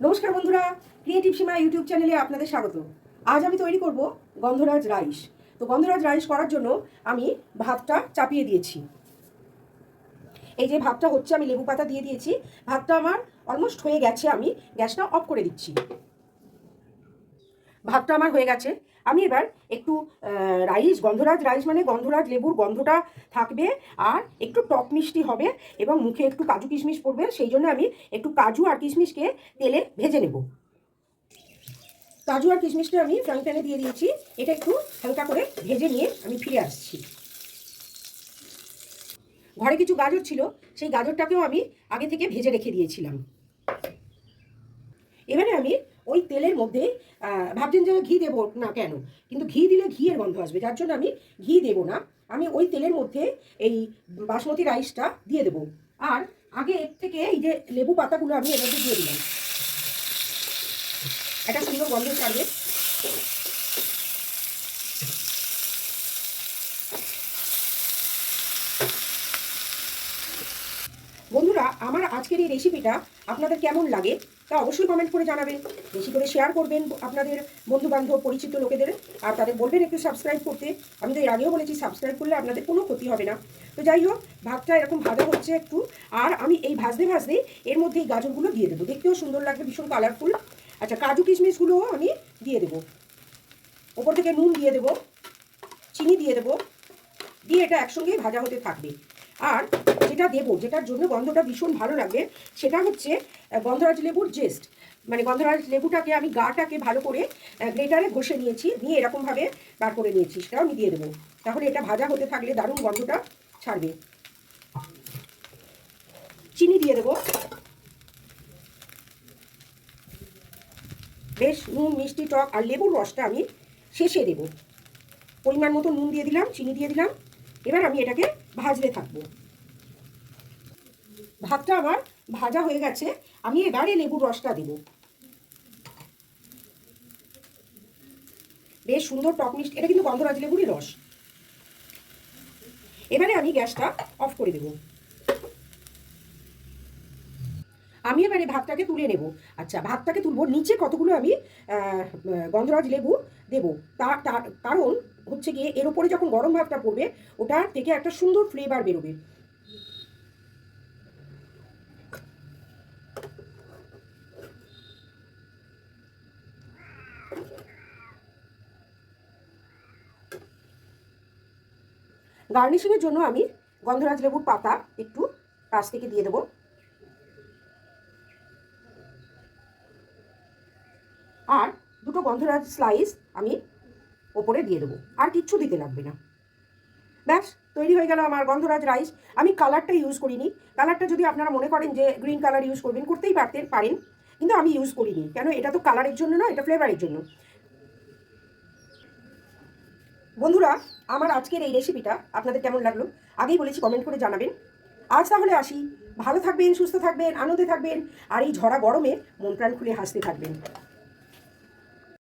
নমস্কার বন্ধুরা, ক্রিয়েটিভ সীমা ইউটিউব চ্যানেলে আপনাদের স্বাগত। আজ আমি তৈরি করব গন্ধরাজ রাইস। তো গন্ধরাজ রাইস করার জন্য আমি ভাতটা চাপিয়ে দিয়েছি। এই যে ভাতটা হচ্ছে, আমি লেবু পাতা দিয়ে দিয়েছি। ভাতটা আমার অলমোস্ট হয়ে গেছে, আমি গ্যাসটা অফ করে দিচ্ছি। ভাতটা আমার হয়ে গেছে। আমি এবার একটু গন্ধরাজ রাইস মানে গন্ধরাজ লেবুর গন্ধটা থাকবে, আর একটু টক মিষ্টি হবে এবং মুখে একটু কাজু কিশমিশ পড়বে। সেই জন্য আমি একটু কাজু আর কিশমিশকে তেলে ভেজে নেব। কাজু আর কিশমিশটা আমি ফ্রাইং প্যানে দিয়ে দিয়েছি। এটা একটু হালকা করে ভেজে নিয়ে আমি ফিরে আসছি। ঘরে কিছু গাজর ছিল, সেই গাজরটাকেও আমি আগে থেকে ভেজে রেখে দিয়েছিলাম। এবারে আমি ওই তেলের মধ্যে ভাবছেন যে ঘি দেবো না কেন, কিন্তু ঘি দিলে ঘিয়ের গন্ধ আসবে, যার জন্য আমি ঘি দেবো না। আমি ওই তেলের মধ্যে এই বাসমতি রাইসটা দিয়ে দেবো। আর আগে এর থেকে এই যে লেবু পাতাগুলো আমি এর মধ্যে দিয়ে দিলাম, একটা সুন্দর গন্ধ ছাড়বে। বন্ধুরা, আমার আজকের এই রেসিপিটা আপনাদের কেমন লাগে তা অবশ্যই কমেন্ট করে জানাবেন। বেশি করে শেয়ার করবেন আপনাদের বন্ধুবান্ধব পরিচিত লোকেদের, আর তাদের বলবেন একটু সাবস্ক্রাইব করতে। আমি তো এর আগেও বলেছি সাবস্ক্রাইব করলে আপনাদের কোনো ক্ষতি হবে না। তো যাই হোক, ভাতটা এরকম ভাজা হচ্ছে একটু, আর আমি এই ভাজতে ভাজতে এর মধ্যে এই গাজরগুলো দিয়ে দেবো, দেখতেও সুন্দর লাগবে, ভীষণ কালারফুল। আচ্ছা, কাজু কিশমিশগুলোও আমি দিয়ে দেবো। ওপর থেকে নুন দিয়ে দেবো, চিনি দিয়ে দেবো, দিয়ে এটা একসঙ্গেই ভাজা হতে থাকবে। আর যেটা দেবো, যেটার জন্য গন্ধটা ভীষণ ভালো লাগবে, সেটা হচ্ছে গন্ধরাজ লেবুর জেস্ট। মানে গন্ধরাজ লেবুটাকে আমি গাটাকে ভালো করে গ্রেটারে ঘষে নিয়েছি, নিয়ে এরকমভাবে বার করে নিয়েছি, সেটাও আমি দিয়ে দেবো। তাহলে এটা ভাজা হতে থাকলে দারুণ গন্ধটা ছাড়বে। চিনি দিয়ে দেবো, বেশ নুন মিষ্টি টক আর লেবুর রসটা আমি শেষে দেবো। পরিমাণ মতো নুন দিয়ে দিলাম, চিনি দিয়ে দিলাম। এবার আমি এটাকে ভাজতে থাকবো। ভাতটা আমার ভাজা হয়ে গেছে, আমি এবারে লেবুর রসটা দেব। বেশ সুন্দর টক মিষ্টি, এটা কিন্তু গন্ধরাজ লেবুরই রস। এবারে আমি গ্যাসটা অফ করে দেব। আমি এবারে ভাতটাকে তুলে নেব। আচ্ছা, ভাতটাকে তুলবো, নিচে কতগুলো আমি গন্ধরাজ লেবু দেব। তার কারণ হচ্ছে গিয়ে এর উপরে যখন গরম ভাতটা পড়বে, ওটার থেকে একটা সুন্দর ফ্লেভার বেরোবে। গার্নিশিংয়ের জন্য আমি গন্ধরাজ লেবুর পাতা একটু কাছ থেকে দিয়ে দেবো, আর দুটো গন্ধরাজ স্লাইস আমি ওপরে দিয়ে দেবো। আর কিচ্ছু দিতে লাগবে না। ব্যাস তৈরি হয়ে গেল আমার গন্ধরাজ রাইস। আমি কালারটা ইউজ করিনি। কালারটা যদি আপনারা মনে করেন যে গ্রিন কালার ইউজ করবেন, করতেই পারেন, কিন্তু আমি ইউজ করিনি। কেন, এটা তো কালারের জন্য না, এটা ফ্লেভারের জন্য। বন্ধুরা, আমার আজকের এই রেসিপিটা আপনাদের কেমন লাগলো আগেই বলেছি, কমেন্ট করে জানাবেন। আজ তাহলে আসি। ভালো থাকবেন, সুস্থ থাকবেন, আনন্দে থাকবেন, আর এই ঝরা গরমে মন প্রাণ খুলে হাসতে থাকবেন।